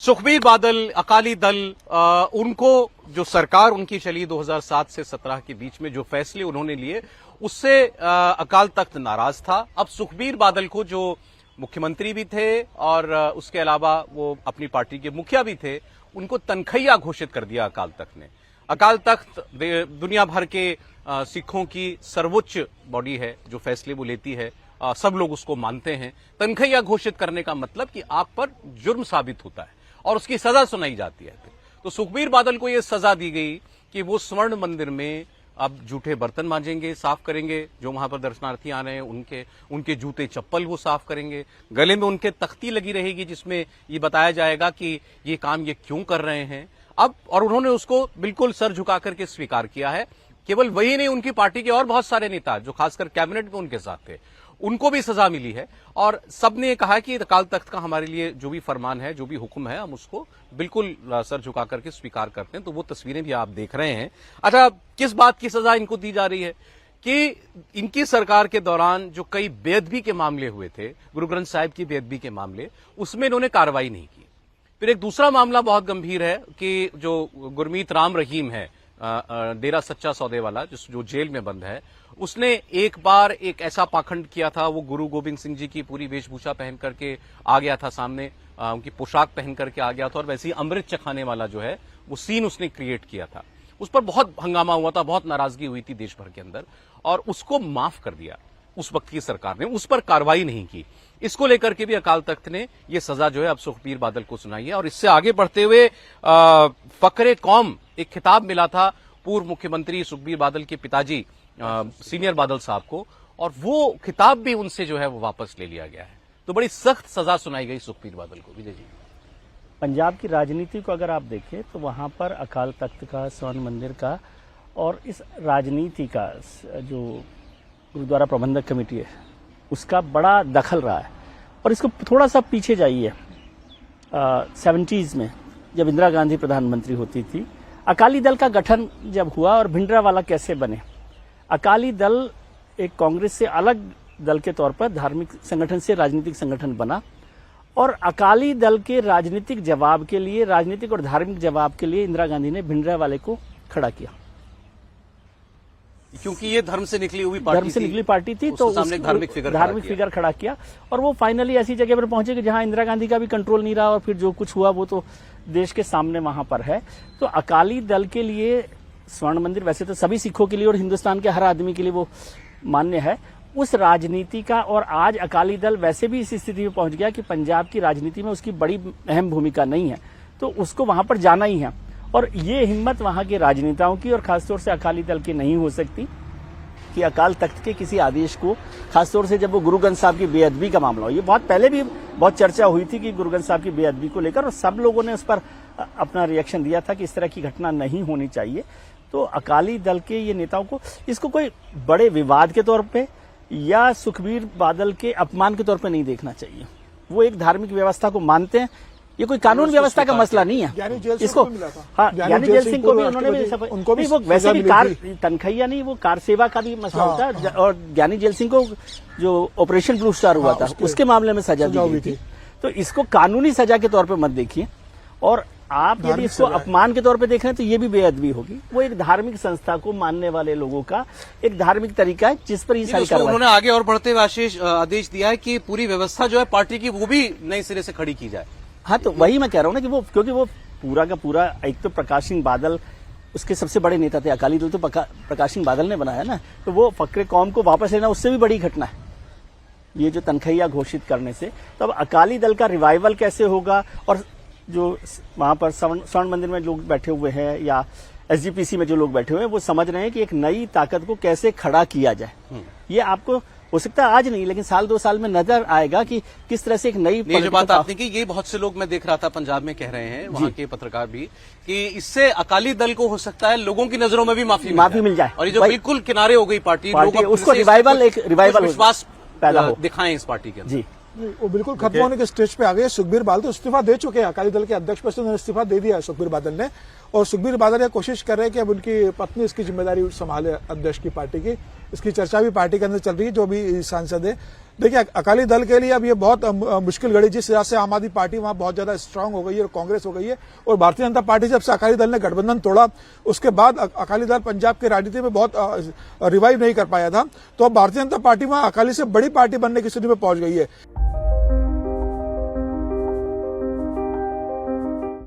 सुखबीर बादल अकाली दल उनको जो सरकार उनकी चली 2007 से 17 के बीच में जो फैसले उन्होंने लिए उससे अकाल तख्त नाराज था। अब सुखबीर बादल को जो मुख्यमंत्री भी थे और उसके अलावा वो अपनी पार्टी के मुखिया भी थे, उनको तनखैया घोषित कर दिया अकाल तख्त ने। अकाल तख्त दुनिया भर के सिखों की सर्वोच्च बॉडी है, जो फैसले वो लेती है, सब लोग उसको मानते हैं। तनखैया घोषित करने का मतलब कि आप पर जुर्म साबित होता है और उसकी सजा सुनाई जाती है। तो सुखबीर बादल को यह सजा दी गई कि वो स्वर्ण मंदिर में अब जूठे बर्तन मांजेंगे, साफ करेंगे। जो वहां पर दर्शनार्थी आ रहे हैं उनके जूते चप्पल वो साफ करेंगे। गले में उनके तख्ती लगी रहेगी जिसमें ये बताया जाएगा कि ये काम ये क्यों कर रहे हैं। अब और उन्होंने उसको बिल्कुल सर झुका करके स्वीकार किया है। केवल वही नहीं, उनकी पार्टी के और बहुत सारे नेता जो खासकर कैबिनेट में उनके साथ थे, उनको भी सजा मिली है और सबने कहा कि अकाल तख्त का हमारे लिए जो भी फरमान है, जो भी हुक्म है, हम उसको बिल्कुल सर झुका करके स्वीकार करते हैं। तो वो तस्वीरें भी आप देख रहे हैं। अच्छा, किस बात की सजा इनको दी जा रही है कि इनकी सरकार के दौरान जो कई बेअदबी के मामले हुए थे, गुरु ग्रंथ साहिब की बेअदबी के मामले, उसमें इन्होंने कार्रवाई नहीं की। फिर एक दूसरा मामला बहुत गंभीर है कि जो गुरमीत राम रहीम है, डेरा सच्चा सौदे वाला, जो जेल में बंद है, उसने एक बार एक ऐसा पाखंड किया था। वो गुरु गोविंद सिंह जी की पूरी वेशभूषा पहन करके आ गया था सामने, उनकी पोशाक पहन करके आ गया था और वैसे ही अमृत चखाने वाला जो है वो सीन उसने क्रिएट किया था। उस पर बहुत हंगामा हुआ था, बहुत नाराजगी हुई थी देश भर के अंदर और उसको माफ कर दिया उस वक्त की सरकार ने, उस पर कार्रवाई नहीं की। इसको लेकर के भी अकाल तख्त ने ये सजा जो है अब सुखबीर बादल को सुनाई है। और इससे आगे बढ़ते हुए फकरे कौम एक खिताब मिला था पूर्व मुख्यमंत्री सुखबीर बादल के पिताजी सीनियर बादल साहब को, और वो खिताब भी उनसे जो है वो वापस ले लिया गया है। तो बड़ी सख्त सजा सुनाई गई सुखबीर बादल को। विजय जी, पंजाब की राजनीति को अगर आप देखें तो वहां पर अकाल तख्त का, स्वर्ण मंदिर का और इस राजनीति का जो गुरुद्वारा प्रबंधक कमेटी है उसका बड़ा दखल रहा है। और इसको थोड़ा सा पीछे जाइए, 70s में जब इंदिरा गांधी प्रधानमंत्री होती थी, अकाली दल का गठन जब हुआ और भिंडरावाला कैसे बने। अकाली दल एक कांग्रेस से अलग दल के तौर पर धार्मिक संगठन से राजनीतिक संगठन बना और अकाली दल के राजनीतिक जवाब के लिए, राजनीतिक और धार्मिक जवाब के लिए इंदिरा गांधी ने भिंडरावाले को खड़ा किया, क्योंकि ये धर्म से निकली हुई पार्टी थी तो सामने धार्मिक फिगर खड़ा किया और वो फाइनली ऐसी जगह पर पहुंचे कि जहां इंदिरा गांधी का भी कंट्रोल नहीं रहा और फिर जो कुछ हुआ वो तो देश के सामने वहां पर है। तो अकाली दल के लिए स्वर्ण मंदिर वैसे तो सभी सिखों के लिए और हिंदुस्तान के हर आदमी के लिए वो मान्य है। उस राजनीति का, और आज अकाली दल वैसे भी इस स्थिति में पहुंच गया कि पंजाब की राजनीति में उसकी बड़ी अहम भूमिका नहीं है, तो उसको वहां पर जाना ही है। और ये हिम्मत वहां के राजनेताओं की और खासतौर से अकाली दल की नहीं हो सकती कि अकाल तख्त के किसी आदेश को, खासतौर से जब वो गुरु ग्रंथ साहब की बेअदबी का मामला हो, ये बहुत पहले भी बहुत चर्चा हुई थी कि गुरु ग्रंथ साहब की बेअदबी को लेकर, और सब लोगों ने उस पर अपना रिएक्शन दिया था कि इस तरह की घटना नहीं होनी चाहिए। तो अकाली दल के ये नेताओं को इसको कोई बड़े विवाद के तौर पे या सुखबीर बादल के अपमान के तौर पे नहीं देखना चाहिए। वो एक धार्मिक व्यवस्था को मानते हैं, ये कोई कानून व्यवस्था का मसला नहीं है। इसको हाँ, ज्ञानी जेल सिंह को भी उन्होंने भी, उनको भी वो वैसे भी कार तनखैया नहीं, वो कार सेवा का भी मसला होता है। और ज्ञानी जेल सिंह को जो ऑपरेशन ब्लू स्टार हुआ था उसके मामले में सजा दी गई थी। तो इसको कानूनी सजा के तौर पर मत देखिए, और आप यदि इसको अपमान के तौर पे देख रहे हैं तो ये भी बेअदबी होगी। वो एक धार्मिक संस्था को मानने वाले लोगों का एक धार्मिक तरीका है जिस पर ये सारी कार्रवाई। उन्होंने आगे और बढ़ते हुए आदेश दिया है कि पूरी व्यवस्था जो है पार्टी की वो भी नए सिरे से खड़ी की जाए। हाँ, तो वही मैं कह रहा हूँ ना कि वो, क्योंकि वो पूरा का पूरा, एक तो प्रकाश सिंह बादल उसके सबसे बड़े नेता थे, अकाली दल तो प्रकाश सिंह बादल ने बनाया ना, तो वो फकरे कौम को वापस लेना उससे भी बड़ी घटना है ये जो तनखैया घोषित करने से। तो अब अकाली दल का रिवाइवल कैसे होगा, और जो वहां पर स्वर्ण मंदिर में लोग बैठे हुए हैं या एसजीपीसी में जो लोग बैठे हुए हैं, वो समझ रहे हैं कि एक नई ताकत को कैसे खड़ा किया जाए। ये आपको हो सकता है आज नहीं, लेकिन साल 2 साल में नजर आएगा कि किस तरह से एक नई, ये जो बात आपने की, ये बहुत से लोग मैं देख रहा था पंजाब में कह रहे हैं, वहां के पत्रकार भी, कि इससे अकाली दल को हो सकता है लोगों की नजरों में भी माफी मिल जाए और ये जो बिल्कुल किनारे हो गई पार्टी उसको रिवाइवल विश्वास पैदा हो दिखाएं इस पार्टी के अंदर। जी, वो बिल्कुल खत्म होने के स्टेज पे आ गए। सुखबीर बादल तो इस्तीफा दे चुके हैं, अकाली दल के अध्यक्ष पद से उन्होंने इस्तीफा दे दिया है सुखबीर बादल ने, और सुखबीर बादल ये कोशिश कर रहे हैं कि अब उनकी पत्नी इसकी जिम्मेदारी संभाले अध्यक्ष की पार्टी की। इसकी चर्चा भी पार्टी के अंदर चल रही है, जो भी सांसद है देखिए, अकाली दल के लिए अब ये बहुत मुश्किल घड़ी, जिस तरह से आम आदमी पार्टी वहां बहुत ज्यादा स्ट्रांग हो गई है और कांग्रेस हो गई है, और भारतीय जनता पार्टी जब से अकाली दल ने गठबंधन तोड़ा उसके बाद अकाली दल पंजाब की राजनीति में बहुत रिवाइव नहीं कर पाया था। तो अब भारतीय जनता पार्टी वहां अकाली से बड़ी पार्टी बनने की स्थिति में पहुंच गई है।